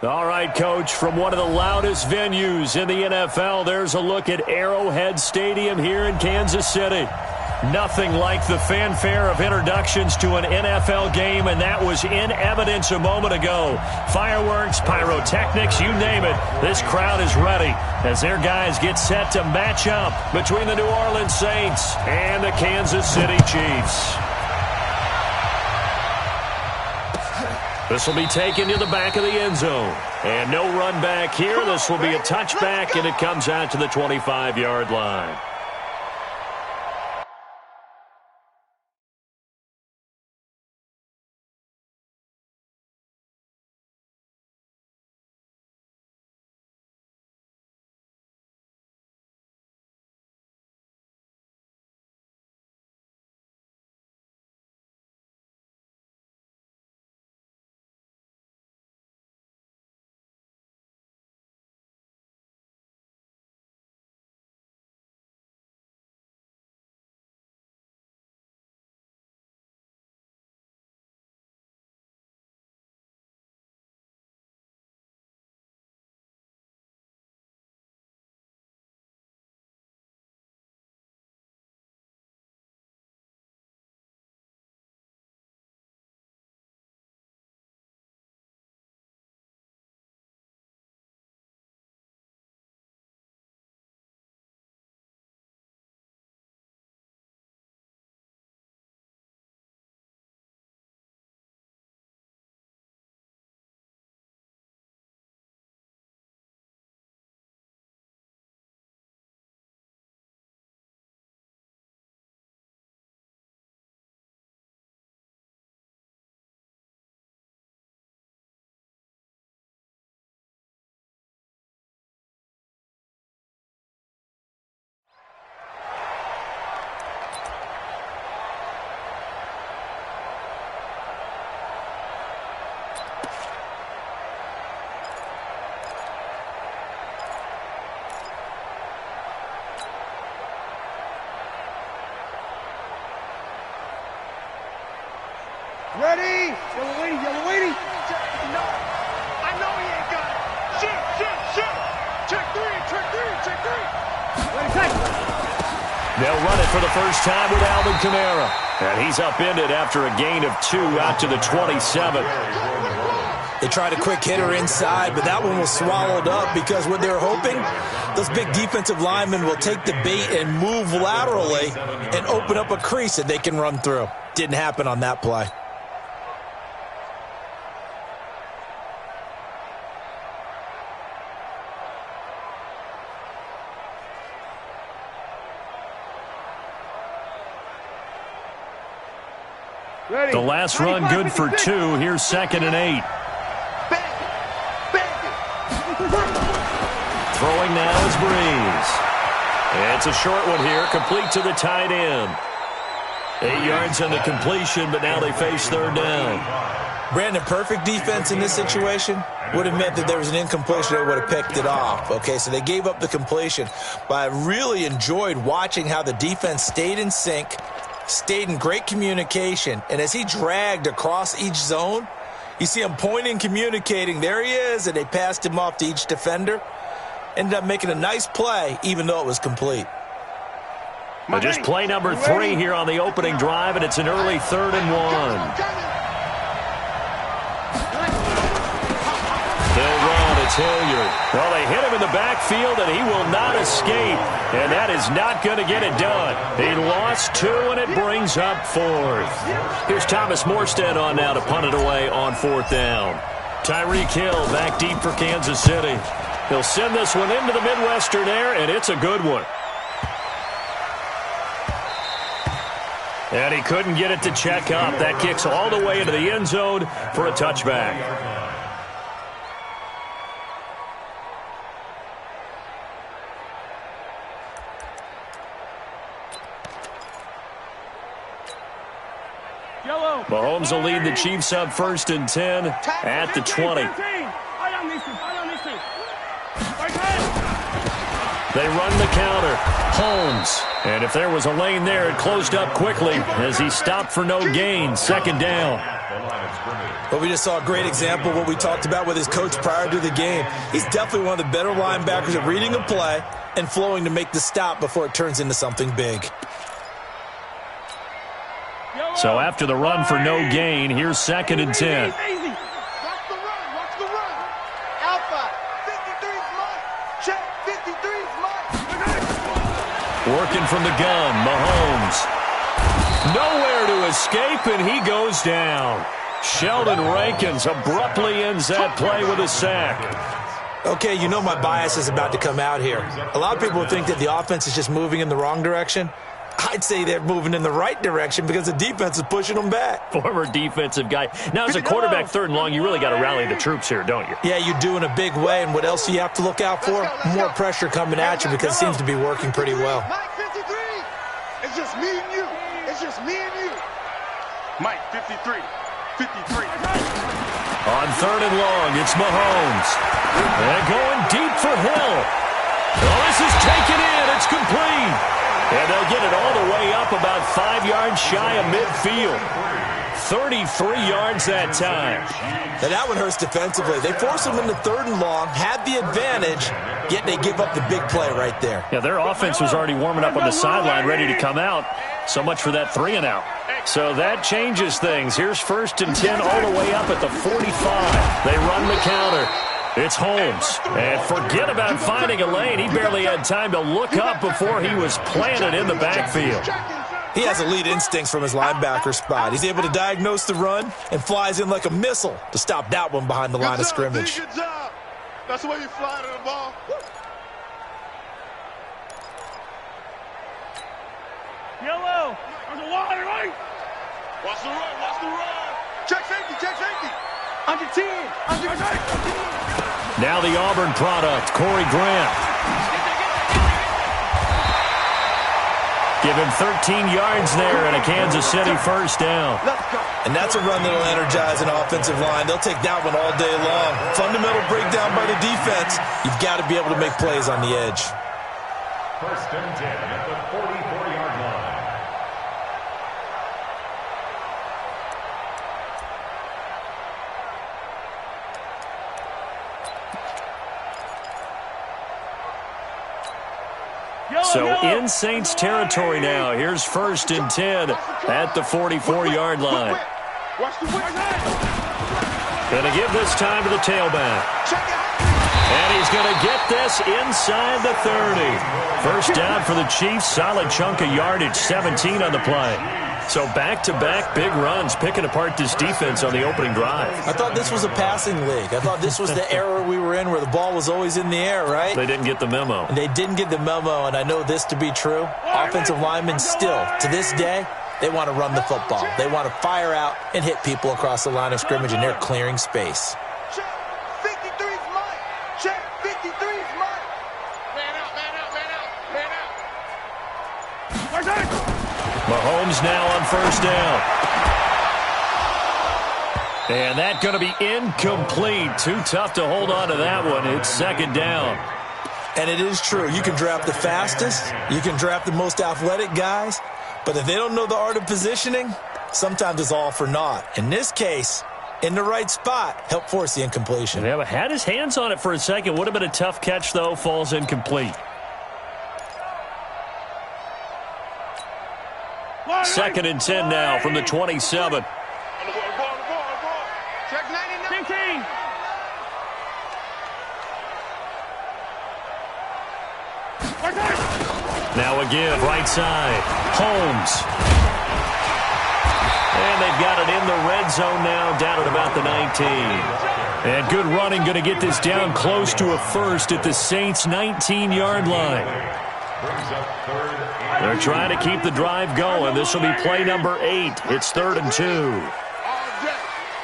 All right, Coach, from one of the loudest venues in the NFL, there's a look at Arrowhead Stadium here in Kansas City. Nothing like the fanfare of introductions to an NFL game, and that was in evidence a moment ago. Fireworks, pyrotechnics, you name it. This crowd is ready as their guys get set to match up between the New Orleans Saints and the Kansas City Chiefs. This will be taken to the back of the end zone. And no run back here. This will be a touchback, and it comes out to the 25-yard line. Ready? Yellow lady. No. I know he ain't got it. Shoot. Check three. Ready, take. They'll run it for the first time with Alvin Kamara. And he's upended after a gain of 2 out to the 27. They tried a quick hitter inside, but that one was swallowed up because what they're hoping, those big defensive linemen will take the bait and move laterally and open up a crease that they can run through. Didn't happen on that play. The last run good for 2. Here's 2nd and 8. Throwing now is Breeze. It's a short one here, complete to the tight end. 8 yards on the completion, but now they face 3rd down. Brandon, perfect defense in this situation would have meant that there was an incompletion. They would have picked it off. Okay, so they gave up the completion. But I really enjoyed watching how the defense stayed in sync, stayed in great communication, and as he dragged across each zone, you see him pointing, communicating. There he is, and they passed him off to each defender. Ended up making a nice play, even though it was complete. But just play number 3 here on the opening drive, and it's an early 3rd and 1. They'll run. It's Hilliard. Well, they hit him in the backfield, and he will not escape. And that is not going to get it done. He lost 2, and it brings up 4th. Here's Thomas Morstead on now to punt it away on 4th down. Tyreek Hill back deep for Kansas City. He'll send this one into the Midwestern air, and it's a good one. And he couldn't get it to check up. That kicks all the way into the end zone for a touchback. Mahomes will lead the Chiefs up 1st and 10 at the 20. They run the counter. Holmes. And if there was a lane there, it closed up quickly as he stopped for no gain. 2nd down. Well, we just saw a great example of what we talked about with his coach prior to the game. He's definitely one of the better linebackers at reading a play and flowing to make the stop before it turns into something big. So after the run for no gain, here's 2nd and 10. Watch the run. Watch the run. Alpha. 53's mine. Check. 53's mine. Working from the gun, Mahomes. Nowhere to escape, and he goes down. Sheldon Rankins abruptly ends that play with a sack. Okay, you know my bias is about to come out here. A lot of people think that the offense is just moving in the wrong direction. I'd say they're moving in the right direction because the defense is pushing them back. Former defensive guy. Now, as a quarterback 3rd and long, you really got to rally the troops here, don't you? Yeah, you do in a big way, and what else do you have to look out for? More pressure coming at you because it seems to be working pretty well. Mike 53. It's just me and you. It's just me and you. Mike 53. 53. On 3rd and long, it's Mahomes. And going deep for Hill. Well, this is taken in. It's complete. And they'll get it all the way up about 5 yards shy of midfield. 33 yards that time. And that one hurts defensively. They force them into 3rd and long, had the advantage, yet they give up the big play right there. Yeah, their offense was already warming up on the sideline, ready to come out. So much for that 3 and out. So that changes things. Here's 1st and 10 all the way up at the 45. They run the counter. It's Holmes. And forget about finding a lane. He barely had time to look up before he was planted in the backfield. He has elite instincts from his linebacker spot. He's able to diagnose the run and flies in like a missile to stop that one behind the line of scrimmage. Good job. That's the way you fly to the ball. Yellow. There's a wide right. Watch the run. Watch the run. Check safety. Check safety. Under 10. Under 10. Now the Auburn product, Corey Grant. Give him 13 yards there and a Kansas City 1st down. And that's a run that will energize an offensive line. They'll take that one all day long. Fundamental breakdown by the defense. You've got to be able to make plays on the edge. 1st and 10 at the 44-yard line. So in Saints territory now. Here's 1st and 10 at the 44-yard line. Going to give this time to the tailback. And he's going to get this inside the 30. 1st down for the Chiefs. Solid chunk of yardage, 17 on the play. So back-to-back big runs, picking apart this defense on the opening drive. I thought this was a passing league. I thought this was the era we were in where the ball was always in the air, right? They didn't get the memo. And they didn't get the memo, and I know this to be true. Offensive linemen still, to this day, they want to run the football. They want to fire out and hit people across the line of scrimmage, and they're clearing space. Check. 53's mine. Check. 53's mine. Man out, man out, man out, man out. Mahomes now on 1st down. And that's going to be incomplete. Too tough to hold on to that one. It's 2nd down. And it is true. You can draft the fastest. You can draft the most athletic guys. But if they don't know the art of positioning, sometimes it's all for naught. In this case, in the right spot, help force the incompletion. Yeah, had his hands on it for a second. Would have been a tough catch, though. Falls incomplete. 2nd and 10 now from the 27. Check 99. 15. Now a give, right side. Holmes. And they've got it in the red zone now, down at about the 19. And good running, going to get this down close to a 1st at the Saints' 19-yard line. They're trying to keep the drive going. This will be play number 8. It's 3rd and 2.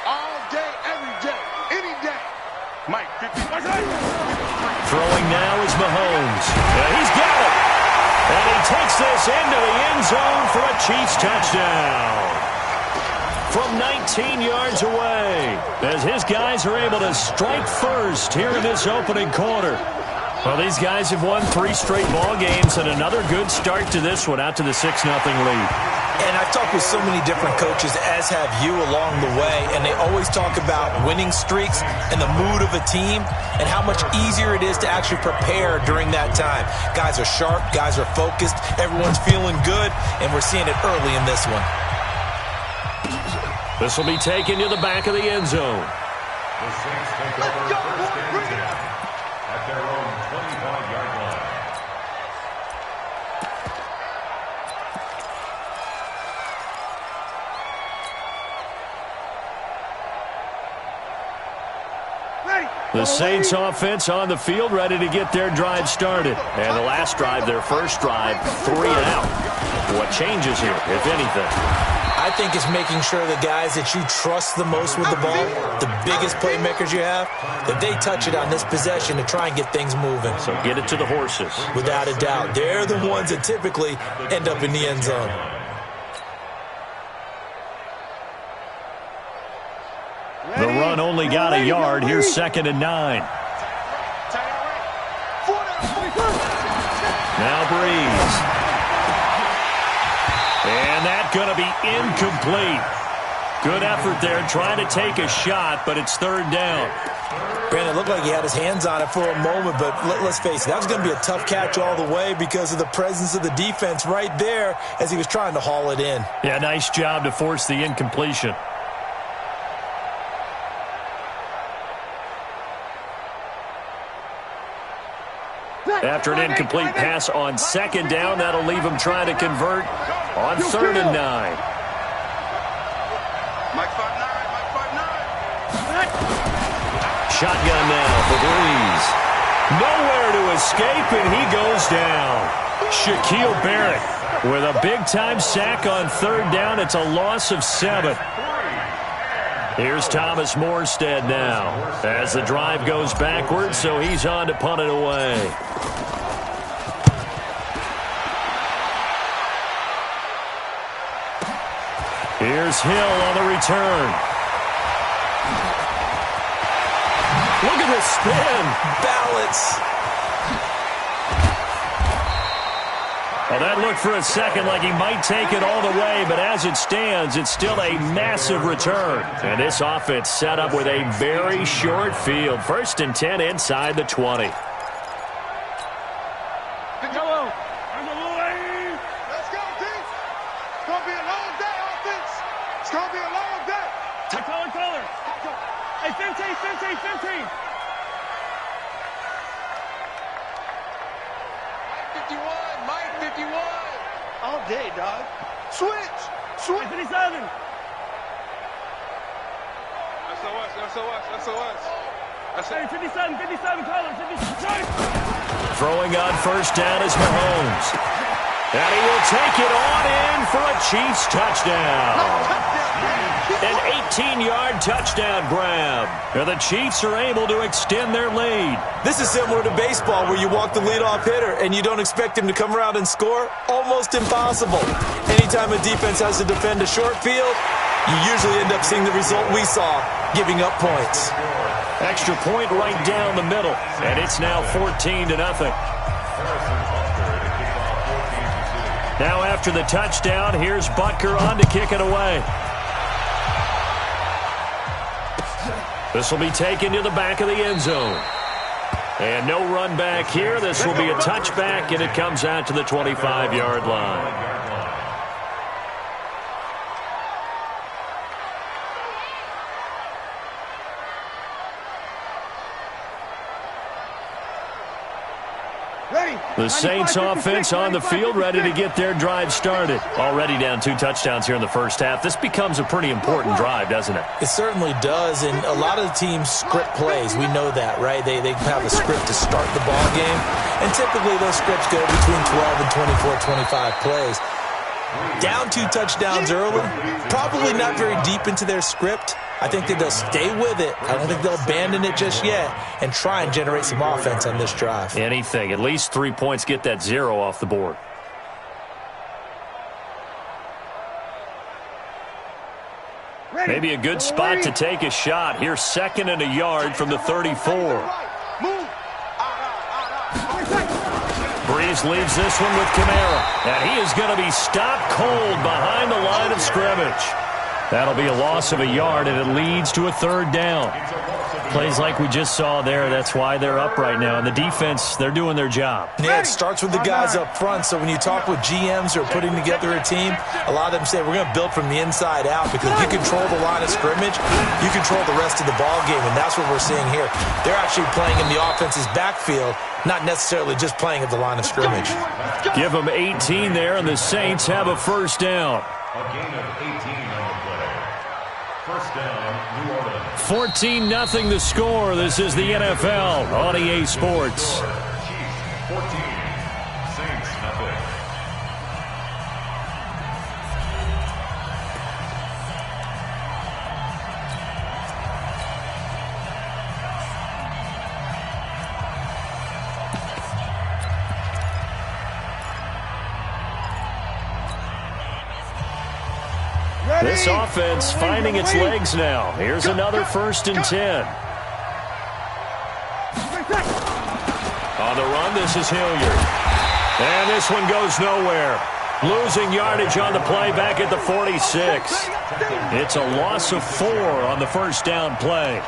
All day, every day, any day. Mike, 50. Throwing now is Mahomes. And he's got it. And he takes this into the end zone for a Chiefs touchdown. From 19 yards away, as his guys are able to strike first here in this opening quarter. Well, these guys have won 3 straight ball games and another good start to this one, out to the 6-0 lead. And I've talked with so many different coaches, as have you, along the way, and they always talk about winning streaks and the mood of a team and how much easier it is to actually prepare during that time. Guys are sharp, guys are focused, everyone's feeling good, and we're seeing it early in this one. This will be taken to the back of the end zone. The Saints take over first and 10 at their own 25-yard line. The Saints offense on the field, ready to get their drive started. And the last drive, their first drive, 3 and out. What changes here, if anything? I think it's making sure the guys that you trust the most with the ball, the biggest playmakers you have, that they touch it on this possession to try and get things moving. So get it to the horses. Without a doubt. They're the ones that typically end up in the end zone. The run only got a yard. Here's 2nd and 9. Now Breeze. And that's going to be incomplete. Good effort there trying to take a shot, but it's 3rd down. Brandon, it looked like he had his hands on it for a moment, but let's face it, that was going to be a tough catch all the way because of the presence of the defense right there as he was trying to haul it in. Yeah, nice job to force the incompletion. After an incomplete pass on 2nd down, that'll leave him trying to convert on 3rd and 9. Mike 5'9", Mike 5'9". Shotgun now for Breeze. Nowhere to escape, and he goes down. Shaquille Barrett with a big-time sack on 3rd down. It's a loss of 7. Here's Thomas Morstead now as the drive goes backwards, so he's on to punt it away. Here's Hill on the return. Look at this spin. Balance. Well, that looked for a second like he might take it all the way, but as it stands, it's still a massive return. And this offense set up with a very short field. 1st and 10 inside the 20. Let's go, team. It's going to be a long day, offense. It's going to be a long day. Color. Hey, 15. 51, Mike 51. All day, dog. Switch. 57. Hey, 57, color. 57. Throwing on 1st down is Mahomes. And he will take it on in for a Chiefs touchdown. An 18-yard touchdown grab. And the Chiefs are able to extend their lead. This is similar to baseball where you walk the leadoff hitter and you don't expect him to come around and score. Almost impossible. Anytime a defense has to defend a short field, you usually end up seeing the result we saw, giving up points. Extra point right down the middle. And it's now 14-0. Now after the touchdown, here's Butker on to kick it away. This will be taken to the back of the end zone. And no run back here. This will be a touchback, and it comes out to the 25-yard line. The Saints offense on the field, ready to get their drive started. Already down 2 touchdowns here in the first half. This becomes a pretty important drive, doesn't it? It certainly does, and a lot of the teams script plays. We know that, right? They have a script to start the ball game, and typically those scripts go between 12 and 24, 25 plays. Down 2 touchdowns early, probably not very deep into their script. I think that they'll stay with it. I don't think they'll abandon it just yet and try and generate some offense on this drive. Anything. At least 3 points, get that 0 off the board. Maybe a good spot to take a shot. Here's 2nd and a yard from the 34. Mays leaves this one with Kamara. And he is going to be stopped cold behind the line of scrimmage. That'll be a loss of a yard, and it leads to a third down. Plays like we just saw there, that's why they're up right now. And the defense, they're doing their job. Yeah, it starts with the guys up front. So when you talk with GMs who are putting together a team, a lot of them say we're going to build from the inside out, because if you control the line of scrimmage, you control the rest of the ball game, and that's what we're seeing here. They're actually playing in the offense's backfield, not necessarily just pplaying at the line of scrimmage. Give them 18 there, and the Saints have a first down. A gain of 18 on the play. First down, New Orleans. 14-0 the score. This is the NFL on EA Sports. Chiefs 14, Saints nothing. This offense finding its legs now. Here's another 1st and 10. On the run, this is Hilliard. And this one goes nowhere. Losing yardage on the play back at the 46. It's a loss of 4 on the first down play.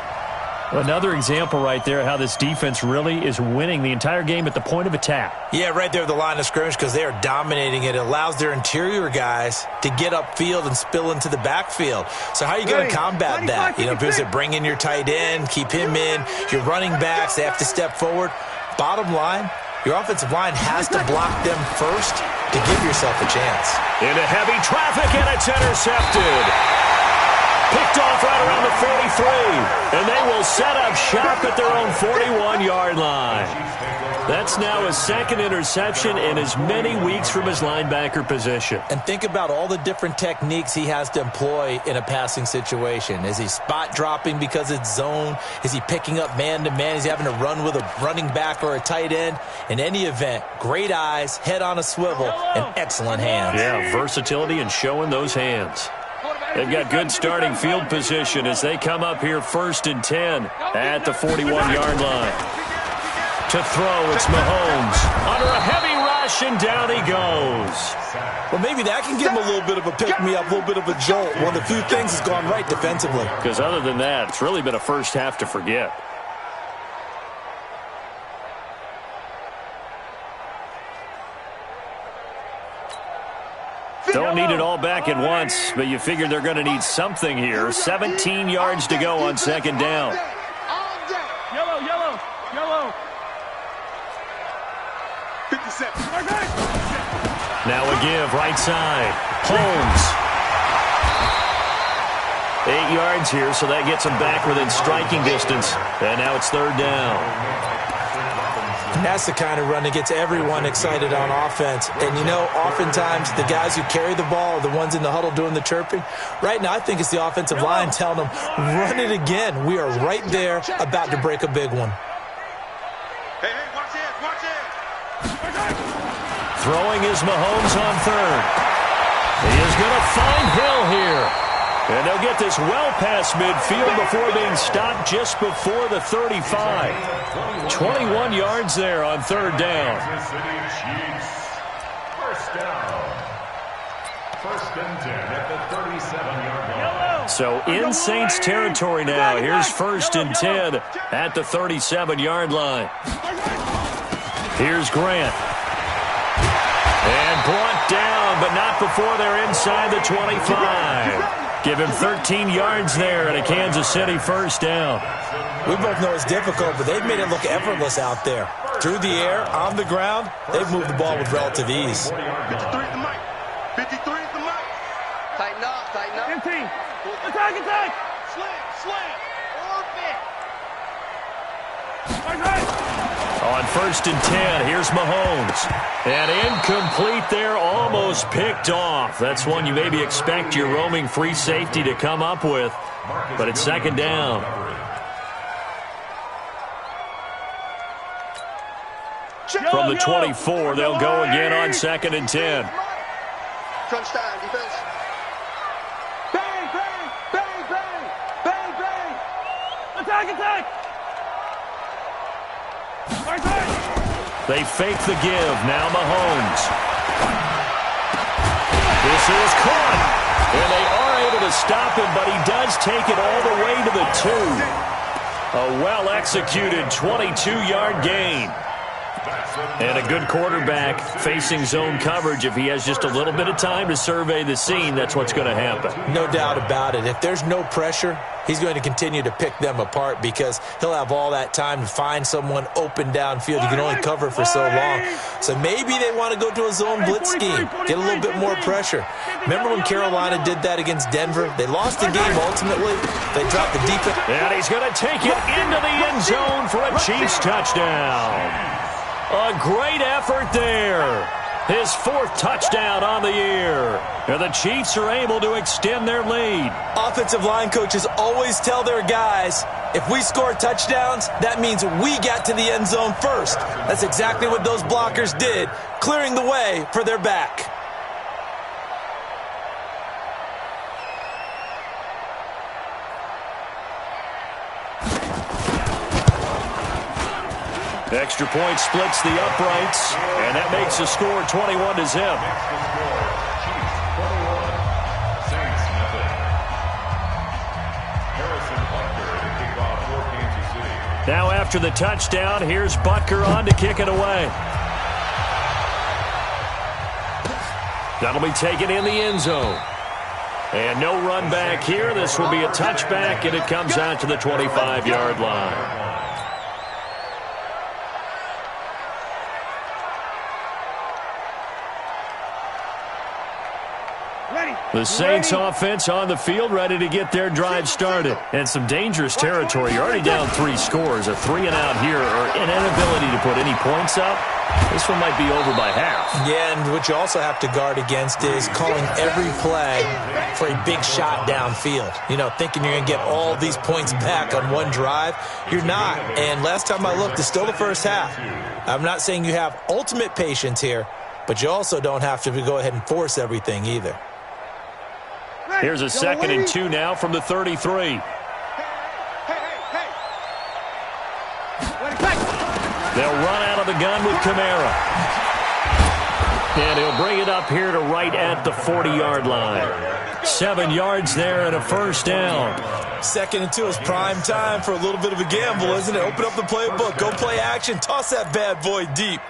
Another example right there how this defense really is winning the entire game at the point of attack. Yeah, right there at the line of scrimmage, because they are dominating it. It allows their interior guys to get upfield and spill into the backfield. So how are you going to combat that? You know, because they bring in your tight end, keep him in. Your running backs, they have to step forward. Bottom line, your offensive line has to block them first to give yourself a chance. Into heavy traffic, and it's intercepted. Picked off right around the 43, and they will set up shop at their own 41-yard line. That's now his second interception in as many weeks from his linebacker position. And think about all the different techniques he has to employ in a passing situation. Is he spot dropping because it's zone? Is he picking up man-to-man? Is he having to run with a running back or a tight end? In any event, great eyes, head on a swivel, and excellent hands. Yeah, versatility and showing those hands. They've got good starting field position as they come up here 1st and 10 at the 41-yard line. To throw, it's Mahomes. Under a heavy rush, and down he goes. Well, maybe that can give him a little bit of a pick-me-up, a little bit of a jolt. One of the few things has gone right defensively. Because other than that, it's really been a first half to forget. Don't need it all back at once, but you figure they're going to need something here. 17 yards to go on 2nd down. Yellow, yellow, yellow. 57. Now a give, right side. Holmes. 8 yards here, so that gets him back within striking distance. And now it's 3rd down. And that's the kind of run that gets everyone excited on offense. And, you know, oftentimes the guys who carry the ball are the ones in the huddle doing the chirping. Right now, I think it's the offensive line telling them, run it again. We are right there about to break a big one. Hey, watch it, watch it. Throwing is Mahomes on 3rd. He is going to find Hill here. And they'll get this well past midfield before being stopped just before the 35. 21 yards there on 3rd down. Kansas City Chiefs. First down. 1st and 10 at the 37-yard line. So in Saints territory now. Here's 1st and 10 at the 37-yard line. Here's Grant. And brought down, but not before they're inside the 25. Give him 13 yards there and a Kansas City first down. We both know it's difficult, but they've made it look effortless out there. Through the air, on the ground, they've moved the ball with relative ease. 53 is the mic. 53 is the mic. Tighten up, tighten up. 15. Attack, attack. Slam, Right. On 1st and 10, here's Mahomes. And incomplete there, almost picked off. That's one you maybe expect your roaming free safety to come up with. But it's 2nd down. From the 24, they'll go again on 2nd and 10. Crunch down, defense. Bang, bang, bang, bang, bang, bang. Attack, attack. Right. They fake the give. Now Mahomes. This is caught. And they are able to stop him, but he does take it all the way to the 2. A well-executed 22-yard gain. And a good quarterback facing zone coverage. If he has just a little bit of time to survey the scene, that's what's going to happen. No doubt about it. If there's no pressure, he's going to continue to pick them apart because he'll have all that time to find someone open downfield. You can only cover for so long. So maybe they want to go to a zone blitz scheme, get a little bit more pressure. Remember when Carolina did that against Denver? They lost the game ultimately. They dropped the defense. And he's going to take it into the end zone for a Chiefs touchdown. A great effort there. His 4th touchdown on the year. And the Chiefs are able to extend their lead. Offensive line coaches always tell their guys, if we score touchdowns, that means we got to the end zone first. That's exactly what those blockers did, clearing the way for their back. Extra point splits the uprights, and that makes the score 21-0. Now after the touchdown, here's Butker on to kick it away. That'll be taken in the end zone. And no run back here. This will be a touchback, and it comes out to the 25-yard line. The Saints offense on the field, ready to get their drive started. And some dangerous territory. You're already down 3 scores. A 3-and-out here, or an inability to put any points up. This one might be over by half. Yeah, and what you also have to guard against is calling every play for a big shot downfield. You know, thinking you're going to get all these points back on one drive. You're not. And last time I looked, it's still the first half. I'm not saying you have ultimate patience here, but you also don't have to go ahead and force everything either. Here's a 2nd and 2 now from the 33. They'll run out of the gun with Kamara. And he'll bring it up here to right at the 40-yard line. 7 yards there and a first down. 2nd and 2 is prime time for a little bit of a gamble, isn't it? Open up the playbook, go play action, toss that bad boy deep.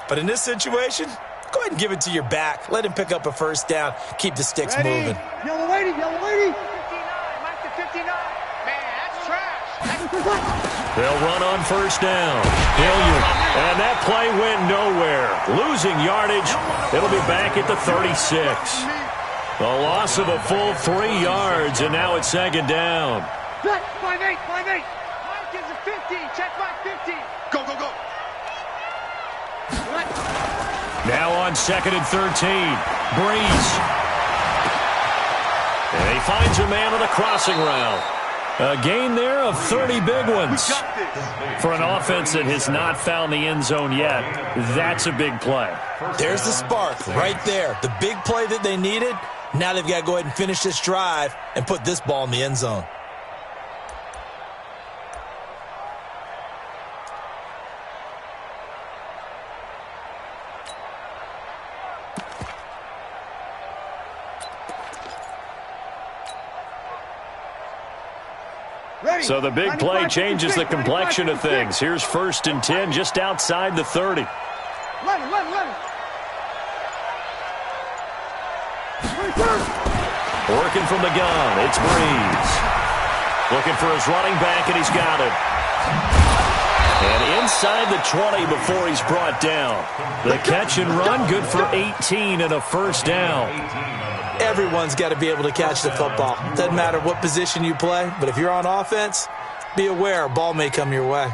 But in this situation, go ahead and give it to your back. Let him pick up a first down. Keep the sticks moving. Yellow lady, yellow lady. 59, Mike to 59. Man, that's trash. They'll run on first down. Hilliard. And that play went nowhere. Losing yardage. It'll be back at the 36. A loss of a full 3 yards, and now it's 2nd down. 5-8. Mike is a 50. Check Mike 50. Go. Now on 2nd and 13. Breeze. And he finds a man on the crossing route. A gain there of 30 big ones. For an offense that has not found the end zone yet, that's a big play. There's the spark right there. The big play that they needed. Now they've got to go ahead and finish this drive and put this ball in the end zone. So the big play changes the complexion of things. Here's 1st and 10 just outside the 30. Run. Working from the gun, it's Breeze. Looking for his running back, and he's got it. And inside the 20 before he's brought down. The catch and run, good for 18 and a first down. Everyone's got to be able to catch the football. Doesn't matter what position you play, but if you're on offense, be aware a ball may come your way.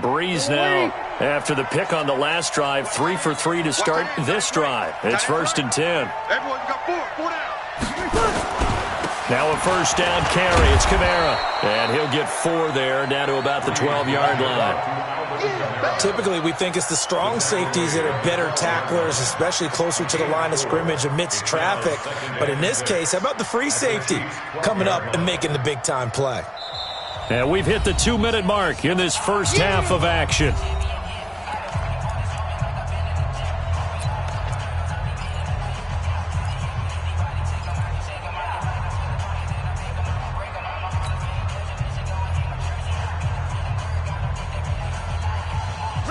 Breeze now, after the pick on the last drive, 3 for 3 to start this drive. It's 1st and 10. Everyone got 4 down. Now a first down carry. It's Kamara. And he'll get 4 there, down to about the 12-yard line. Typically, we think it's the strong safeties that are better tacklers, especially closer to the line of scrimmage amidst traffic. But in this case, how about the free safety coming up and making the big-time play? And we've hit the 2-minute mark in this first half of action.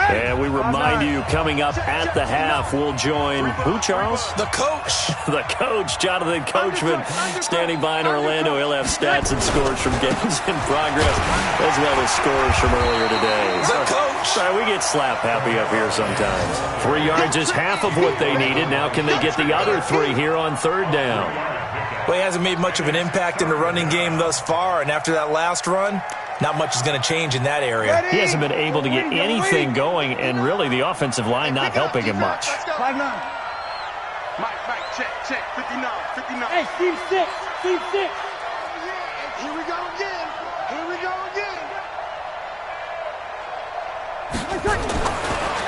And we remind you, coming up at the half, we'll join who, Charles? The coach. The coach, Jonathan Coachman, standing by in Orlando. He'll have stats and scores from games in progress, as well as scores from earlier today. The coach. Sorry, we get slap happy up here sometimes. 3 yards is half of what they needed. Now can they get the other 3 here on third down? Well, he hasn't made much of an impact in the running game thus far, and after that last run, not much is going to change in that area. He hasn't been able to get anything going, and really the offensive line not helping him much. 5-9. Mike, check. 59. Hey, Steve 6. Here we go again.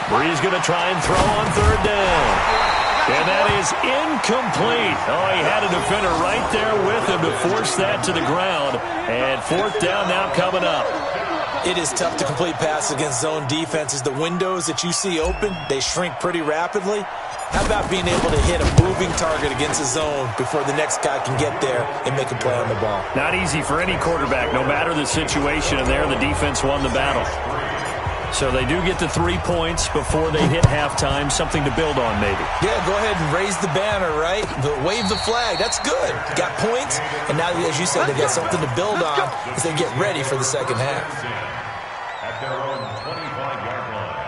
Bree's going to try and throw on third down. And that is incomplete. Oh, he had a defender right there with him to force that to the ground. And fourth down now coming up. It is tough to complete passes against zone defenses. The windows that you see open, they shrink pretty rapidly. How about being able to hit a moving target against a zone before the next guy can get there and make a play on the ball? Not easy for any quarterback, no matter the situation. And there, the defense won the battle. So they do get the 3 points before they hit halftime, something to build on maybe. Yeah, go ahead and raise the banner, right? Wave the flag. That's good. Got points, and now, as you said, they got something to build on as they get ready for the second half. At their own 25-yard line.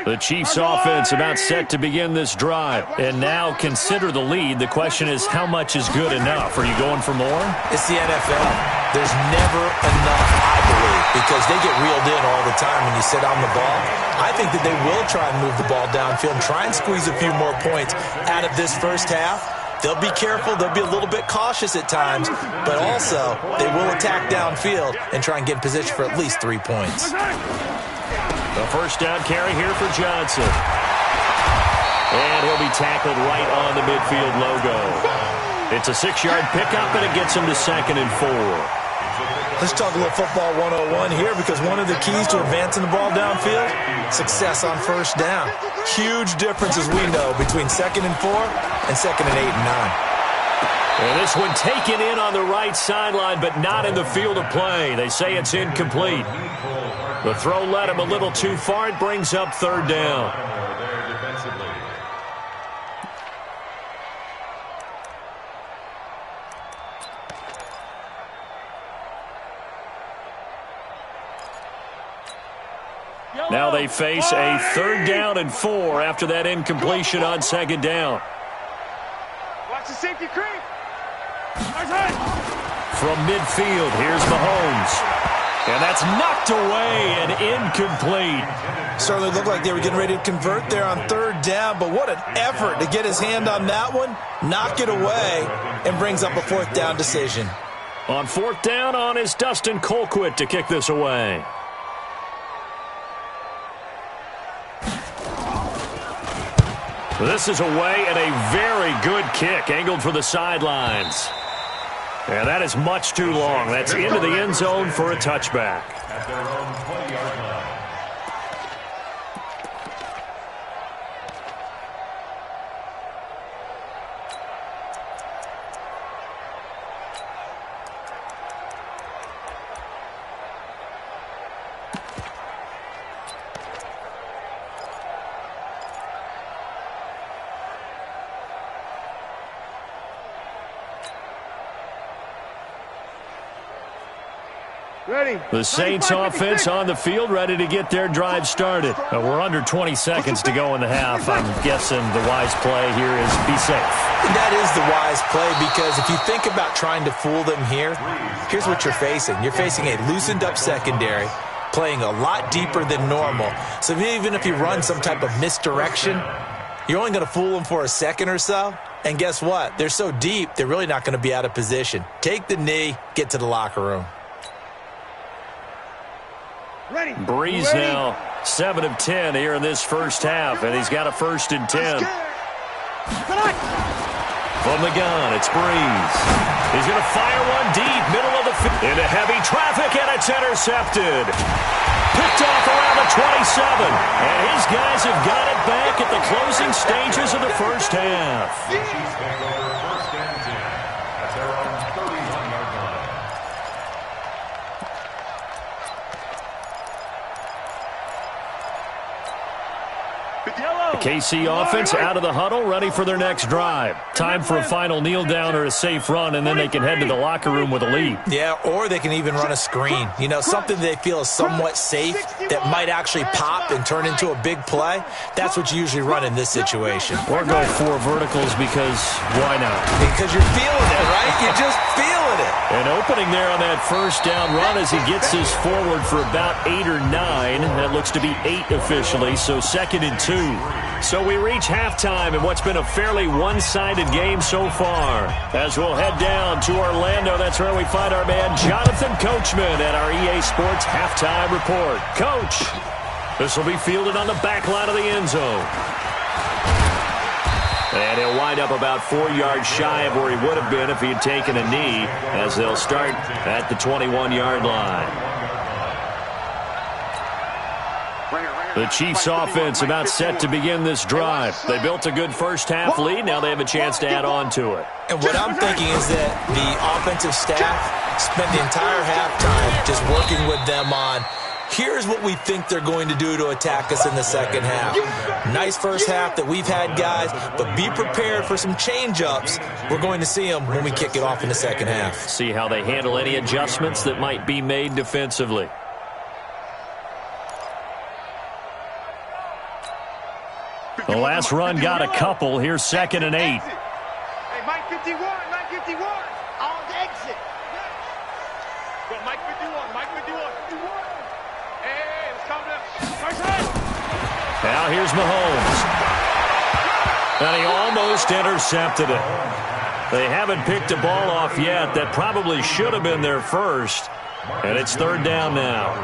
The Chiefs offense about set to begin this drive. And now consider the lead. The question is, how much is good enough? Are you going for more? It's the NFL. There's never enough, I believe, because they get reeled in all the time when you sit on the ball. I think that they will try and move the ball downfield and try and squeeze a few more points out of this first half. They'll be careful. They'll be a little bit cautious at times, but also they will attack downfield and try and get in position for at least 3 points. The first down carry here for Johnson. And he'll be tackled right on the midfield logo. It's a 6-yard pickup, and it gets him to 2nd and 4. Let's talk a little football 101 here, because one of the keys to advancing the ball downfield, success on first down. Huge difference, as we know, between 2nd and 4 and 2nd and 8 and 9. And this one taken in on the right sideline, but not in the field of play. They say it's incomplete. The throw led him a little too far. It brings up third down. Now they face a 3rd down and 4 after that incompletion on 2nd down. Watch the safety creep. From midfield, here's Mahomes. And that's knocked away and incomplete. Certainly looked like they were getting ready to convert there on 3rd down, but what an effort to get his hand on that one, knock it away, and brings up a 4th down decision. On 4th down on is Dustin Colquitt to kick this away. This is away and a very good kick, angled for the sidelines. And that is much too long. That's into the end zone for a touchback. At their own 20-yard line. Ready. The Saints offense on the field, ready to get their drive started. We're under 20 seconds to go in the half. I'm guessing the wise play here is be safe. That is the wise play, because if you think about trying to fool them here, here's what you're facing. You're facing a loosened up secondary, playing a lot deeper than normal. So even if you run some type of misdirection, you're only going to fool them for a second or so. And guess what? They're so deep, they're really not going to be out of position. Take the knee, get to the locker room. Ready. Breeze Ready. now 7 of 10 here in this first half, and he's got a 1st and 10. From the gun, it's Breeze. He's going to fire one deep, middle of the field. Into heavy traffic, and it's intercepted. Picked off around the 27. And his guys have got it back at the closing stages of the first half. Chiefs take over 1st and 10 at their own 31-yard line. The KC offense out of the huddle, ready for their next drive. Time for a final kneel down or a safe run, and then they can head to the locker room with a lead. Yeah, or they can even run a screen. You know, something they feel is somewhat safe that might actually pop and turn into a big play. That's what you usually run in this situation. Or go 4 verticals because why not? Because you're feeling it, right? You're just feeling it. An opening there on that first down run as he gets this forward for about 8 or 9. That looks to be 8 officially, so 2nd and 2. So we reach halftime in what's been a fairly one-sided game so far. As we'll head down to Orlando, that's where we find our man Jonathan Coachman at our EA Sports Halftime Report. Coach, this will be fielded on the back line of the end zone. And he'll wind up about 4 yards shy of where he would have been if he had taken a knee, as they'll start at the 21-yard line. The Chiefs offense about set to begin this drive. They built a good first half lead. Now they have a chance to add on to it. And what I'm thinking is that the offensive staff spent the entire halftime just working with them on, here's what we think they're going to do to attack us in the second half. Nice first half that we've had, guys, but be prepared for some change-ups. We're going to see them when we kick it off in the second half. See how they handle any adjustments that might be made defensively. The last run got a couple. Here's 2nd and 8. Hey, Mike 51, Mike 51. On the exit. Go, Mike 51, Mike 51. Hey, let's calm down. First head. Now here's Mahomes. And he almost intercepted it. They haven't picked a ball off yet. That probably should have been their first. And it's 3rd down now.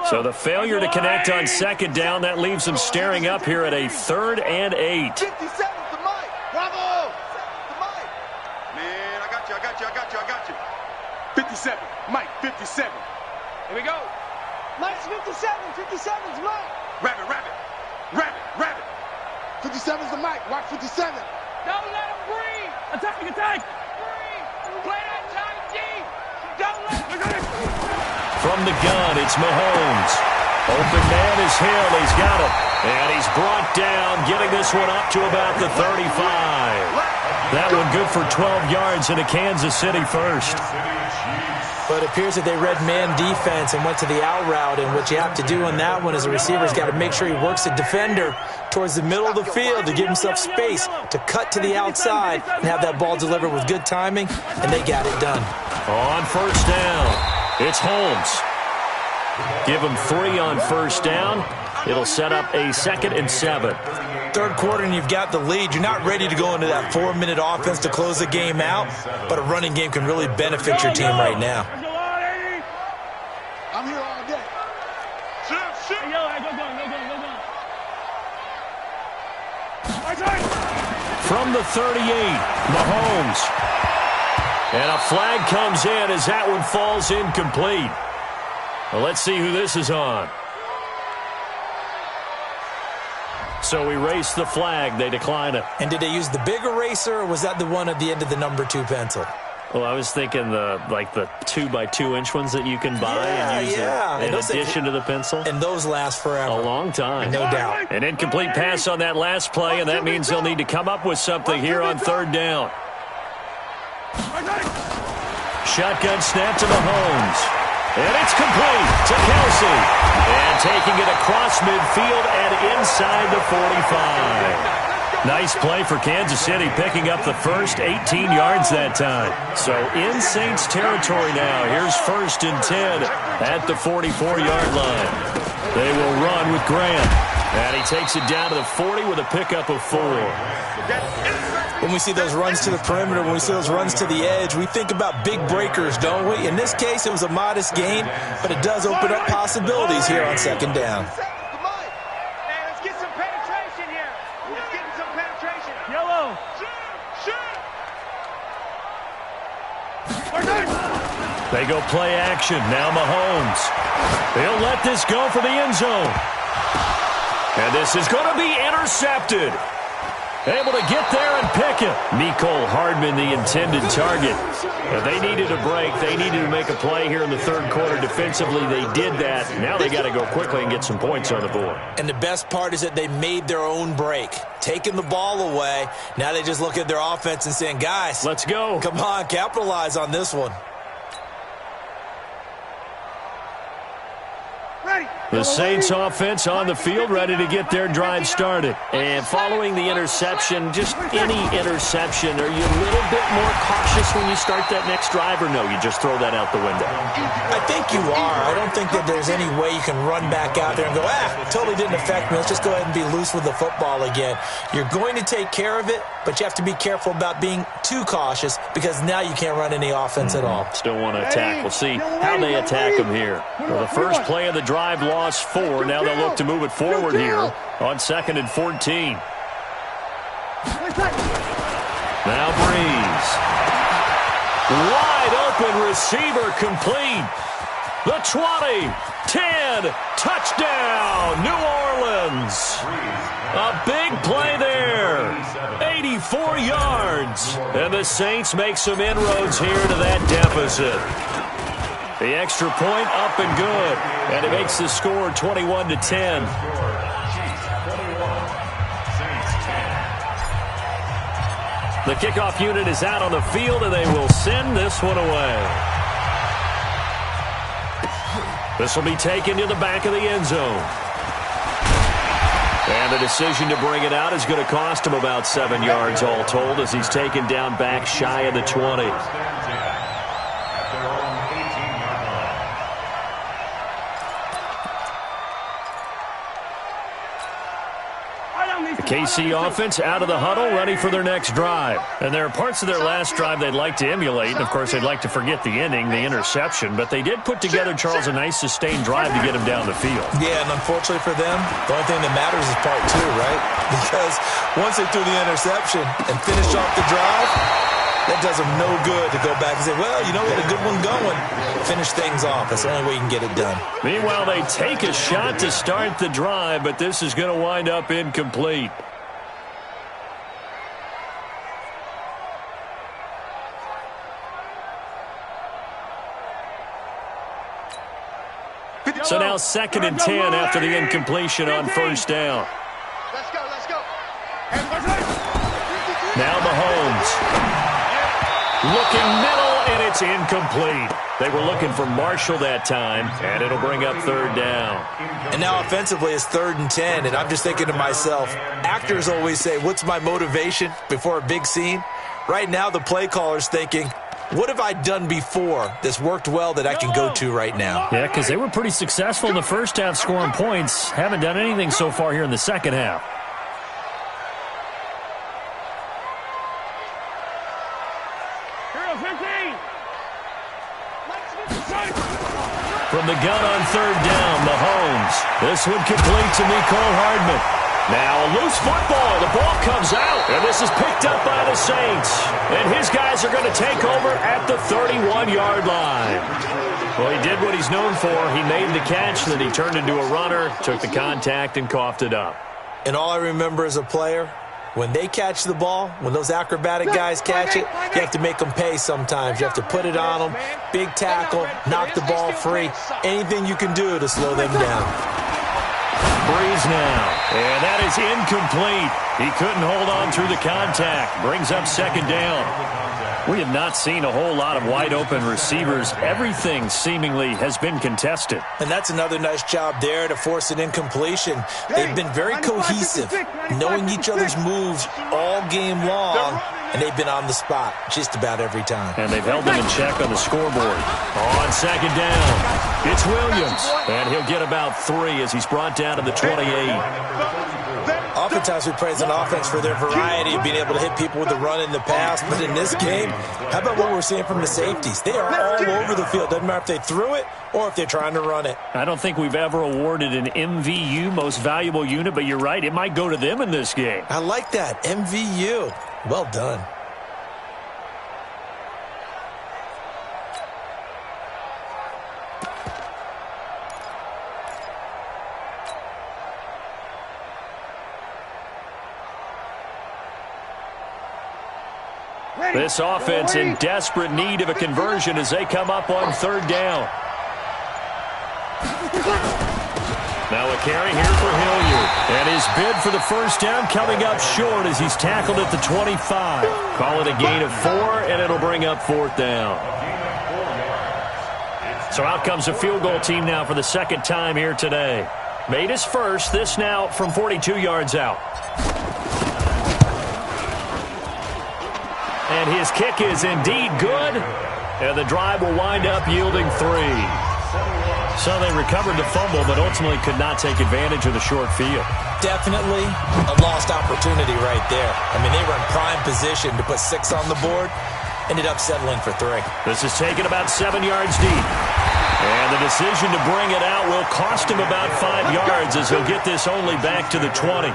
So the failure to connect on 2nd down, that leaves them staring up here at a 3rd and 8. 57 to Mike. Bravo. To Mike. Man, I got you. 57. Mike, 57. Here we go. Mike's 57. 57's Mike. Rabbit. 57's the Mike. Watch 57. Don't let him breathe. Attack. Breathe. Play that tight D. Don't let him. From the gun, it's Mahomes. Open man is Hill. He's got it. And he's brought down, getting this one up to about the 35. That one good for 12 yards in a Kansas City first. But it appears that they read man defense and went to the out route, and what you have to do on that one is the receiver's got to make sure he works the defender towards the middle of the field to give himself space to cut to the outside and have that ball delivered with good timing, and they got it done. On 1st down, it's Holmes. Give him 3 on 1st down. It'll set up a 2nd and 7. 3rd quarter and you've got the lead. You're not ready to go into that 4-minute offense to close the game out, but a running game can really benefit your team right now. I'm here all day. Shoot. From the 38, Mahomes. And a flag comes in as that one falls incomplete. Well, let's see who this is on. So we race the flag. They decline it. And did they use the big eraser, or was that the one at the end of the number 2 pencil? Well, I was thinking the 2x2-inch ones that you can buy and use in addition to the pencil. And those last forever. A long time. No doubt. An incomplete pass on that last play, and that means they'll need to come up with something here on 3rd down. Shotgun snap to Mahomes. And it's complete to Kelsey. And taking it across midfield and inside the 45. Nice play for Kansas City, picking up the first 18 yards that time. So in Saints territory now. Here's 1st and 10 at the 44-yard line. They will run with Grant. And he takes it down to the 40 with a pickup of 4. When we see those runs to the perimeter, when we see those runs to the edge, we think about big breakers, don't we? In this case, it was a modest gain, but it does open up possibilities here on 2nd down. They go play action. Now Mahomes. He'll let this go for the end zone. And this is going to be intercepted. Able to get there and pick it. Mecole Hardman, the intended target. But they needed a break. They needed to make a play here in the 3rd quarter. Defensively, they did that. Now they got to go quickly and get some points on the board. And the best part is that they made their own break. Taking the ball away. Now they just look at their offense and saying, guys, let's go. Come on, capitalize on this one. The Saints offense on the field, ready to get their drive started. And following the interception, just any interception, are you a little bit more cautious when you start that next drive, or no, you just throw that out the window? I think you are. I don't think that there's any way you can run back out there and go, it totally didn't affect me. Let's just go ahead and be loose with the football again. You're going to take care of it, but you have to be careful about being too cautious because now you can't run any offense at all. Still want to attack. We'll see how they attack them here. Well, the first play of the drive lost 4. Now they'll look to move it forward here on 2nd and 14. Now Breeze. Wide open receiver complete. The 20, 10, touchdown, New Orleans. A big play there. 84 yards. And the Saints make some inroads here to that deficit. The extra point up and good. And it makes the score 21-10. The kickoff unit is out on the field, and they will send this one away. This will be taken to the back of the end zone. And the decision to bring it out is going to cost him about 7 yards all told as he's taken down back shy of the 20. The KC offense out of the huddle, ready for their next drive. And there are parts of their last drive they'd like to emulate. And, of course, they'd like to forget the ending, the interception. But they did put together, Charles, a nice sustained drive to get him down the field. Yeah, and unfortunately for them, the only thing that matters is part 2, right? Because once they threw the interception and finished off the drive, that does them no good to go back and say, well, you know, we had a good one going. Finish things off. That's the only way you can get it done. Meanwhile, they take a shot to start the drive, but this is going to wind up incomplete. So now 2nd and 10 after the incompletion on 1st down. Let's go, let's go. Now Mahomes. Looking middle, and it's incomplete. They were looking for Marshall that time, and it'll bring up 3rd down. And now offensively it's 3rd and 10, and I'm just thinking to myself, actors always say, what's my motivation before a big scene? Right now the play caller's thinking, what have I done before that's worked well that I can go to right now? Yeah, because they were pretty successful in the first half scoring points. Haven't done anything so far here in the second half. From the gun on 3rd down, Mahomes. This one complete to Mecole Hardman. Now a loose football. The ball comes out, and this is picked up by the Saints. And his guys are going to take over at the 31-yard line. Well, he did what he's known for. He made the catch, then he turned into a runner, took the contact, and coughed it up. And all I remember as a player, when they catch the ball, when those acrobatic guys catch it, you have to make them pay sometimes. You have to put it on them, big tackle, knock the ball free. Anything you can do to slow them down. Breeze now, and that is incomplete. He couldn't hold on through the contact. Brings up 2nd down. We have not seen a whole lot of wide-open receivers. Everything seemingly has been contested. And that's another nice job there to force an incompletion. They've been very cohesive, knowing each other's moves all game long, and they've been on the spot just about every time. And they've held them in check on the scoreboard. On second down, it's Williams. And he'll get about 3 as he's brought down to the 28. Oftentimes we praise an offense for their variety of being able to hit people with the run in the pass. But in this game, how about what we're seeing from the safeties? They are all over the field. Doesn't matter if they threw it or if they're trying to run it. I don't think we've ever awarded an MVU, most valuable unit, but you're right. It might go to them in this game. I like that. MVU. Well done. This offense in desperate need of a conversion as they come up on third down. Now a carry here for Hilliard. And his bid for the first down coming up short as he's tackled at the 25. Call it a gain of 4, and it'll bring up fourth down. So out comes a field goal team now for the second time here today. Made his first, this now from 42 yards out. And his kick is indeed good. And the drive will wind up yielding 3. So they recovered the fumble, but ultimately could not take advantage of the short field. Definitely a lost opportunity right there. I mean, they were in prime position to put 6 on the board. Ended up settling for 3. This is taken about 7 yards deep. And the decision to bring it out will cost him about 5 yards as he'll get this only back to the 20.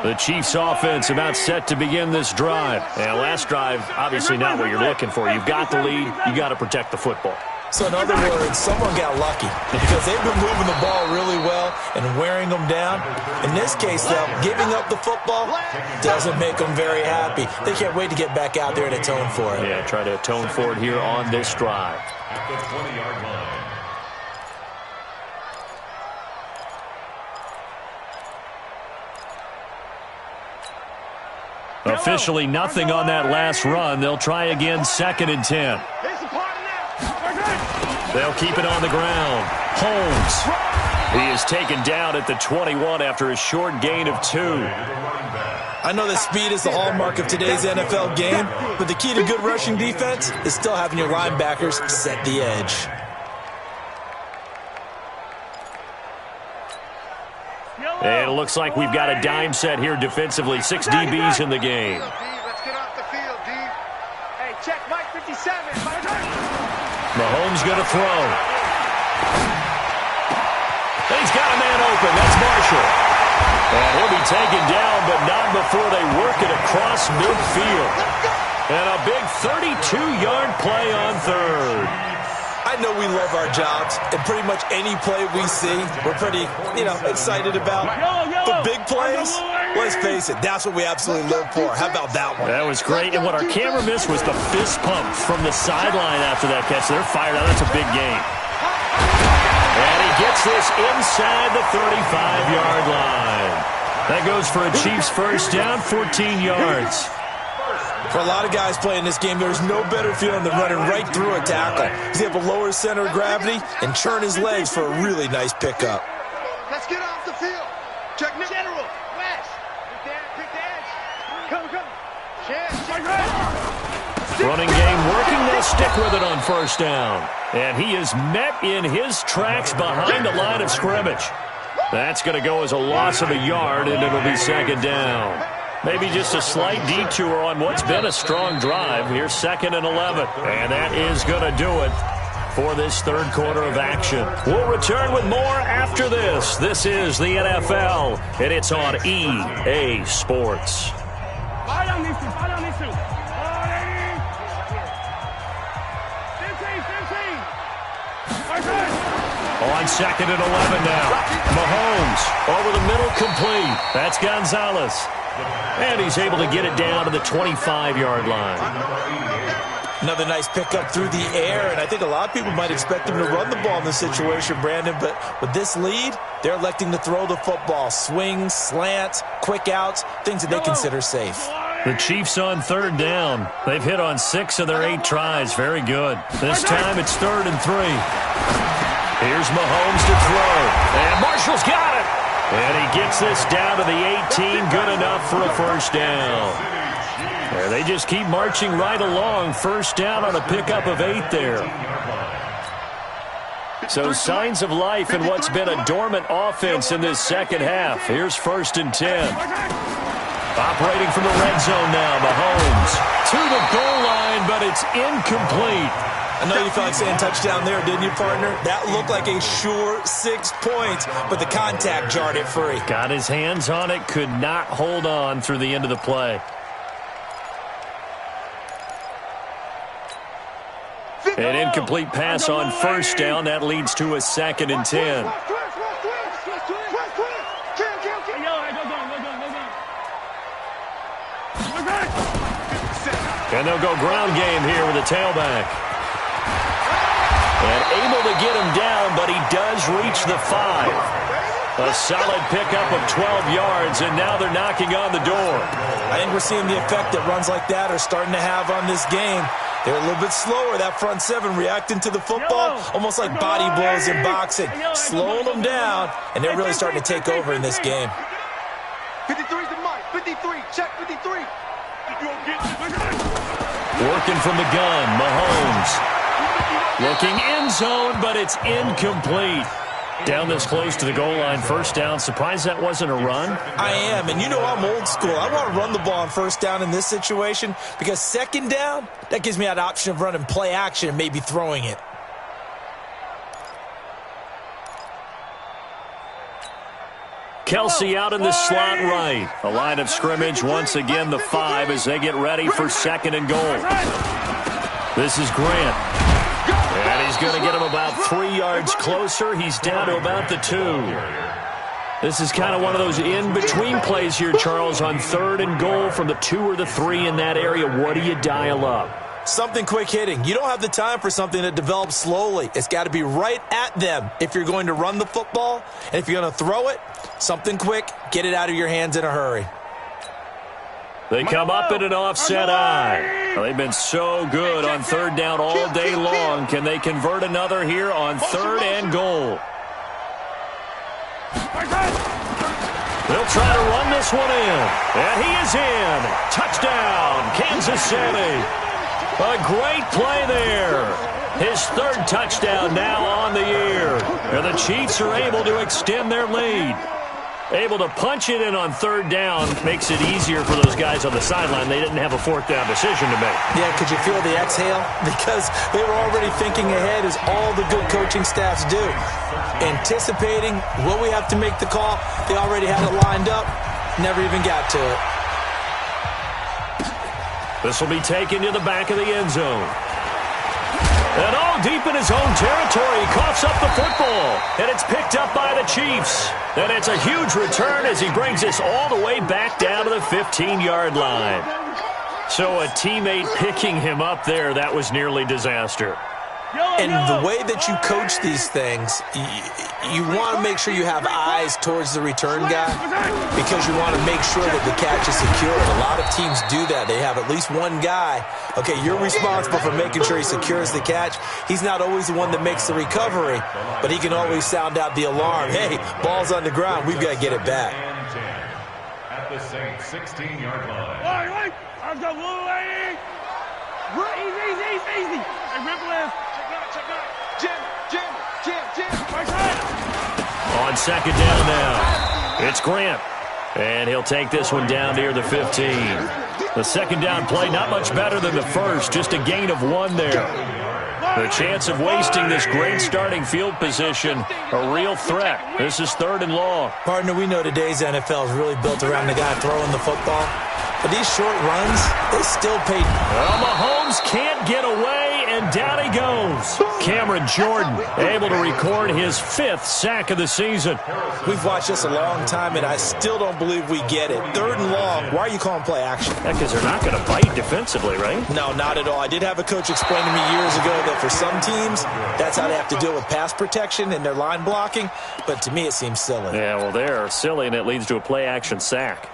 The Chiefs offense about set to begin this drive. And last drive, obviously not what you're looking for. You've got the lead. You got to protect the football. So in other words, someone got lucky because they've been moving the ball really well and wearing them down. In this case, though, giving up the football doesn't make them very happy. They can't wait to get back out there and atone for it. Yeah, try to atone for it here on this drive. At the 20-yard line. Officially nothing on that last run. They'll try again, 2nd and 10. They'll keep it on the ground. Holmes. He is taken down at the 21 after a short gain of 2. I know that speed is the hallmark of today's NFL game, but the key to good rushing defense is still having your linebackers set the edge. And it looks like we've got a dime set here defensively. 6 DBs in the game. Let's get off the field, D. Hey, check Mike 57. Mahomes going to throw. He's got a man open. That's Marshall. And he'll be taken down, but not before they work it across midfield. And a big 32-yard play on third. I know we love our jobs, and pretty much any play we see, we're pretty, excited about. The big plays, let's face it, that's what we absolutely live for. How about that one? That was great, and what our camera missed was the fist pump from the sideline after that catch. They're fired out. That's a big game. And he gets this inside the 35-yard line. That goes for a Chiefs first down, 14 yards. For a lot of guys playing this game, there's no better feeling than running right through a tackle. He's able to lower his center of gravity and churn his legs for a really nice pickup. Let's get off the field. Check General. West. Pick the edge. Come. Running game working. They'll stick with it on first down. And he is met in his tracks behind the line of scrimmage. That's going to go as a loss of a yard, and it'll be 2nd down. Maybe just a slight detour on what's been a strong drive. Here's 2nd and 11. And that is going to do it for this third quarter of action. We'll return with more after this. This is the NFL, and it's on EA Sports. On 2nd and 11 now. Mahomes over the middle, complete. That's Gonzalez. And he's able to get it down to the 25-yard line. Another nice pickup through the air, and I think a lot of people might expect him to run the ball in this situation, Brandon, but with this lead, they're electing to throw the football. Swings, slants, quick outs, things that they consider safe. The Chiefs on third down. They've hit on 6 of their 8 tries. Very good. This time it's 3rd and 3. Here's Mahomes to throw. And Marshall's got it. And he gets this down to the 18. Good enough for a first down. There, they just keep marching right along. First down on a pickup of 8 there. So signs of life in what's been a dormant offense in this second half. Here's 1st and 10. Operating from the red zone now, Mahomes to the goal line, but it's incomplete. I know you felt like saying touchdown there, didn't you, partner? That looked like a sure 6 points, but the contact jarred it free. Got his hands on it, could not hold on through the end of the play. An incomplete pass on first down. That leads to a 2nd and 10. And they'll go ground game here with a tailback. And able to get him down, but he does reach the 5. A solid pickup of 12 yards, and now they're knocking on the door. I think we're seeing the effect that runs like that are starting to have on this game. They're a little bit slower, that front 7, reacting to the football, almost like body blows in boxing, slowing them down, and they're really starting to take over in this game. 53's the mic. 53. Check 53. Working from the gun, Mahomes. Looking end zone, but it's incomplete. Down this close to the goal line, first down. Surprised that wasn't a run? I am, and you know I'm old school. I want to run the ball on first down in this situation because second down, that gives me that option of running play action and maybe throwing it. Kelsey out in the slot right. A line of scrimmage once again, the 5 as they get ready for 2nd and goal. This is Grant. And he's going to get him about 3 yards closer. He's down to about the 2. This is kind of one of those in-between plays here, Charles, on 3rd and goal from the 2 or the 3 in that area. What do you dial up? Something quick hitting. You don't have the time for something that develops slowly. It's got to be right at them if you're going to run the football. And if you're going to throw it, something quick, get it out of your hands in a hurry. They come up in an offset eye. Well, they've been so good on 3rd down all day long. Can they convert another here on 3rd and goal? They'll try to run this one in. And he is in. Touchdown, Kansas City. A great play there. His 3rd touchdown now on the year. And the Chiefs are able to extend their lead. Able to punch it in on 3rd down makes it easier for those guys on the sideline. They didn't have a 4th down decision to make. Yeah, could you feel the exhale? Because they were already thinking ahead, as all the good coaching staffs do. Anticipating, will we have to make the call? They already had it lined up. Never even got to it. This will be taken to the back of the end zone. And all deep in his own territory, he coughs up the football. And it's picked up by the Chiefs. And it's a huge return as he brings us all the way back down to the 15-yard line. So a teammate picking him up there, that was nearly disaster. And the way that you coach these things, you want to make sure you have eyes towards the return guy because you want to make sure that the catch is secured. A lot of teams do that. They have at least one guy. Okay, you're responsible for making sure he secures the catch. He's not always the one that makes the recovery, but he can always sound out the alarm. Hey, ball's on the ground. We've got to get it back. At the same 16-yard line. Wait. I've got one. Easy. Hey, rip left. Jim. On 2nd down now, it's Grant. And he'll take this one down near the 15. The 2nd down play, not much better than the first, just a gain of 1 there. The chance of wasting this great starting field position, a real threat. This is 3rd and long. Partner, we know today's NFL is really built around the guy throwing the football. But these short runs, they still pay. Well, Mahomes can't get away, and down he goes. Cameron Jordan able to record his 5th sack of the season. We've watched this a long time, and I still don't believe we get it. 3rd and long. Why are you calling play action? Because they're not going to bite defensively, right? No, not at all. I did have a coach explain to me years ago that for some teams, that's how they have to deal with pass protection and their line blocking. But to me, it seems silly. Yeah, well, they're silly, and it leads to a play-action sack.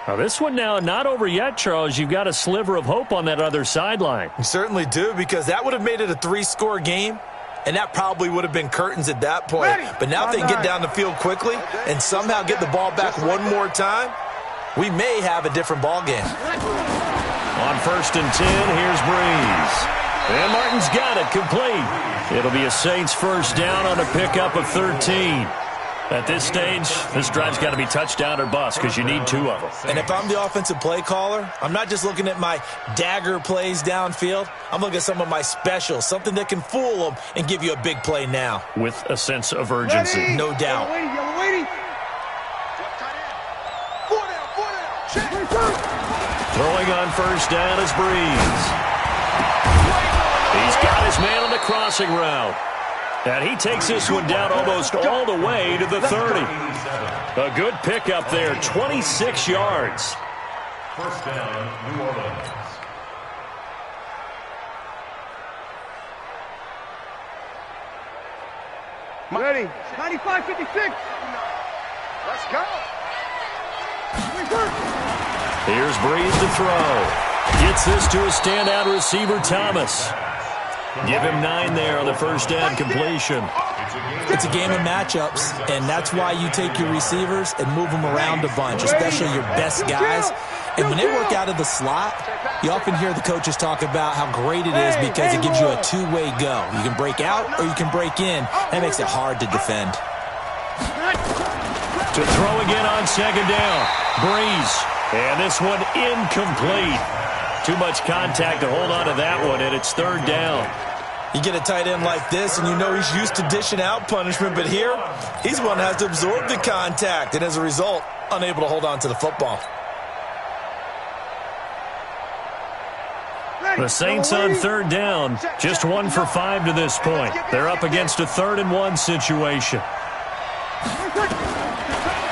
Now, this one now not over yet, Charles. You've got a sliver of hope on that other sideline. You certainly do, because that would have made it a 3-score game, and that probably would have been curtains at that point. But now if they can get down the field quickly and somehow get the ball back one more time, we may have a different ball game. On 1st and 10, here's Breeze. And Martin's got it complete. It'll be a Saints first down on a pickup of 13. At this stage, this drive's got to be touchdown or bust because you need 2 of them. And if I'm the offensive play caller, I'm not just looking at my dagger plays downfield. I'm looking at some of my specials, something that can fool them and give you a big play now. With a sense of urgency. Ready? No doubt. You're waiting. 4 down. Check. Throwing on first down is Breeze. He's got his man on the crossing route. And he takes this one down almost all the way to the 30. A good pickup there, 26 yards. First down, New Orleans. Ready. 95-56. Let's go. Here's Breeze to throw. Gets this to a standout receiver, Thomas. Give him 9 there on the first down completion. It's a game of matchups, and that's why you take your receivers and move them around a bunch, especially your best guys. And when they work out of the slot, you often hear the coaches talk about how great it is because it gives you a 2-way go. You can break out or you can break in. That makes it hard to defend. To throw again on 2nd down. Breeze. And this one incomplete. Too much contact to hold on to that one, and it's 3rd down. You get a tight end like this, and you know he's used to dishing out punishment, but here, he's one that has to absorb the contact, and as a result, unable to hold on to the football. The Saints on 3rd down, just 1 for 5 to this point. They're up against a 3rd and 1 situation.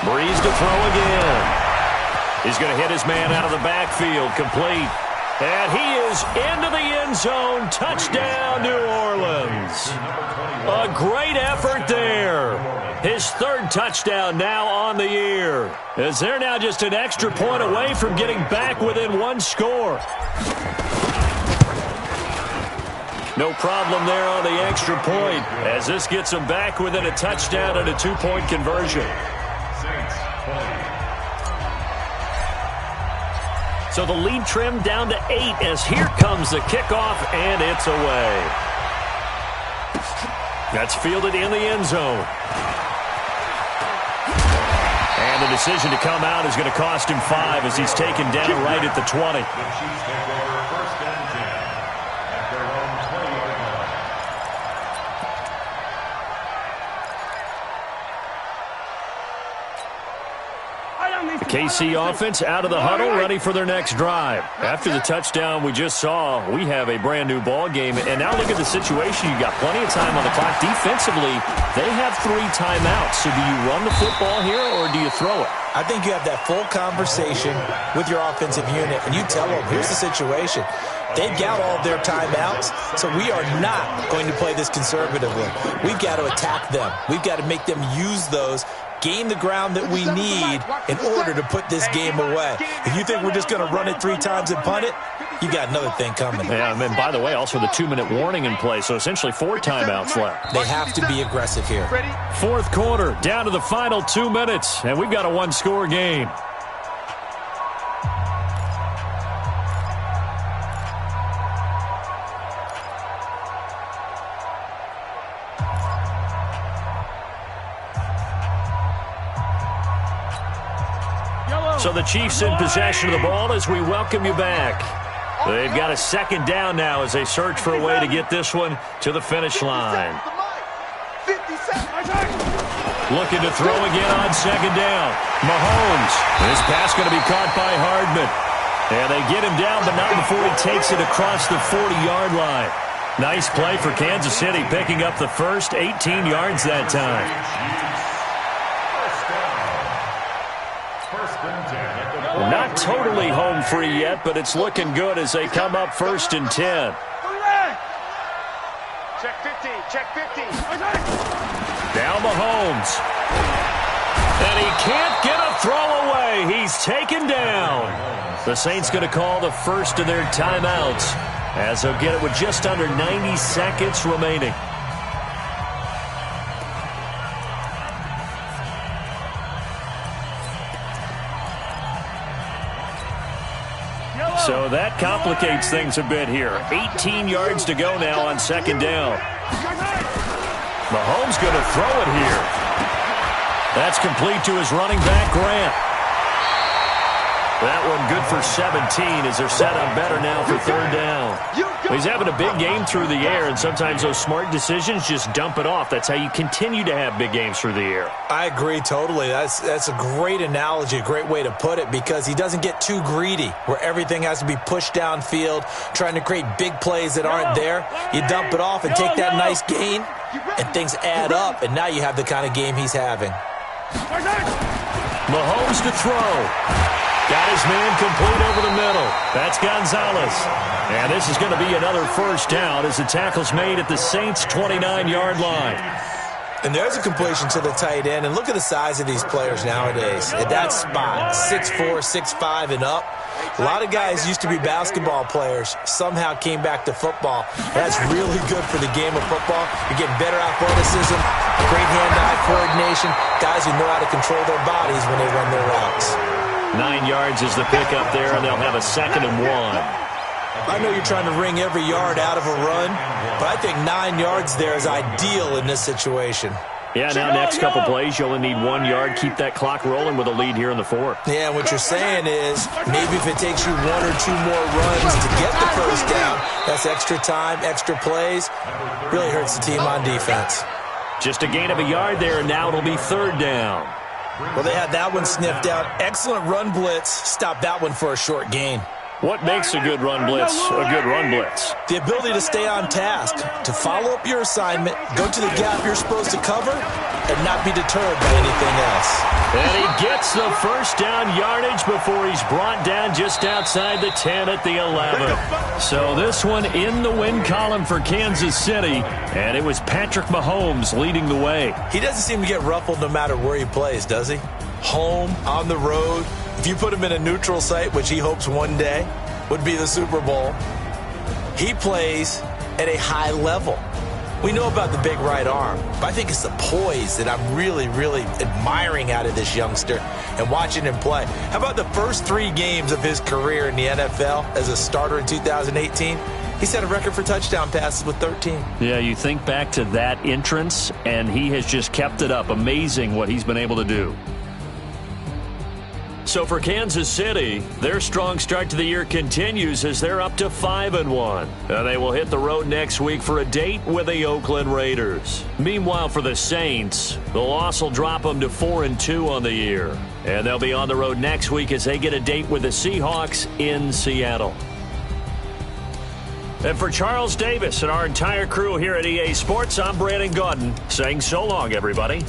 Breeze to throw again. He's going to hit his man out of the backfield, complete. And he is into the end zone. Touchdown, New Orleans. A great effort there. His 3rd touchdown now on the year, as they're now just an extra point away from getting back within 1 score. No problem there on the extra point, as this gets them back within a touchdown and a 2-point conversion. So the lead trimmed down to 8 as here comes the kickoff, and it's away. That's fielded in the end zone. And the decision to come out is going to cost him 5 as he's taken down right at the 20. The KC offense out of the huddle, ready for their next drive. After the touchdown we just saw, we have a brand-new ball game. And now look at the situation. You've got plenty of time on the clock. Defensively, they have 3 timeouts. So do you run the football here or do you throw it? I think you have that full conversation with your offensive unit, and you tell them, here's the situation. They've got all of their timeouts, so we are not going to play this conservatively. We've got to attack them. We've got to make them use those, gain the ground that we need in order to put this game away. If you think we're just going to run it 3 times and punt it, you got another thing coming. Yeah, and then, by the way, also the 2-minute warning in play, so essentially 4 timeouts left. They have to be aggressive here. 4th quarter, down to the final 2 minutes, and we've got a 1-score game. So the Chiefs in possession of the ball as we welcome you back. They've got a 2nd down now as they search for a way to get this one to the finish line. Looking to throw again on 2nd down. Mahomes. This pass going to be caught by Hardman. And they get him down, but not before he takes it across the 40-yard line. Nice play for Kansas City, picking up the first 18 yards that time. First and 10 at the Not totally home free yet, but it's looking good as they come up 1st and 10. Check 50, check 50. Now Mahomes. And he can't get a throw away. He's taken down. The Saints going to call the first of their timeouts, as they'll get it with just under 90 seconds remaining. So that complicates things a bit here. 18 yards to go now on 2nd down. Mahomes going to throw it here. That's complete to his running back, Grant. That one good for 17 as they're set up better now for 3rd down. He's having a big game through the air, and sometimes those smart decisions just dump it off. That's how you continue to have big games through the air. I agree totally. That's a great analogy, a great way to put it, because he doesn't get too greedy where everything has to be pushed downfield, trying to create big plays that aren't there. You dump it off and take that nice gain, and things add up, and now you have the kind of game he's having. Mahomes to throw. Got his man complete over the middle. That's Gonzalez. And this is going to be another 1st down as the tackle's made at the Saints' 29-yard line. And there's a completion to the tight end. And look at the size of these players nowadays. At that spot, 6'4", 6'5", and up. A lot of guys used to be basketball players, somehow came back to football. That's really good for the game of football. You're getting better athleticism, great hand-eye coordination, guys who know how to control their bodies when they run their routes. 9 yards is the pickup there, and they'll have a 2nd and 1. I know you're trying to wring every yard out of a run, but I think 9 yards there is ideal in this situation. Yeah, now next couple plays, you only need 1 yard. Keep that clock rolling with a lead here in the 4th. Yeah, what you're saying is maybe if it takes you 1 or 2 more runs to get the 1st down, that's extra time, extra plays. Really hurts the team on defense. Just a gain of a yard there, and now it'll be 3rd down. Well, they had that one sniffed out. Excellent run blitz. Stop that one for a short gain. What makes a good run blitz a good run blitz? The ability to stay on task, to follow up your assignment, go to the gap you're supposed to cover, and not be deterred by anything else. And he gets the 1st down yardage before he's brought down just outside the 10 at the 11. So this one in the win column for Kansas City, and it was Patrick Mahomes leading the way. He doesn't seem to get ruffled no matter where he plays, does he? Home, on the road. If you put him in a neutral site, which he hopes one day would be the Super Bowl, he plays at a high level. We know about the big right arm, but I think it's the poise that I'm really, really admiring out of this youngster and watching him play. How about the first 3 games of his career in the NFL as a starter in 2018? He set a record for touchdown passes with 13. Yeah, you think back to that entrance, and he has just kept it up. Amazing what he's been able to do. So for Kansas City, their strong start to the year continues as they're up to 5-1. They will hit the road next week for a date with the Oakland Raiders. Meanwhile, for the Saints, the loss will drop them to 4-2 on the year. And they'll be on the road next week as they get a date with the Seahawks in Seattle. And for Charles Davis and our entire crew here at EA Sports, I'm Brandon Gaudin saying so long, everybody.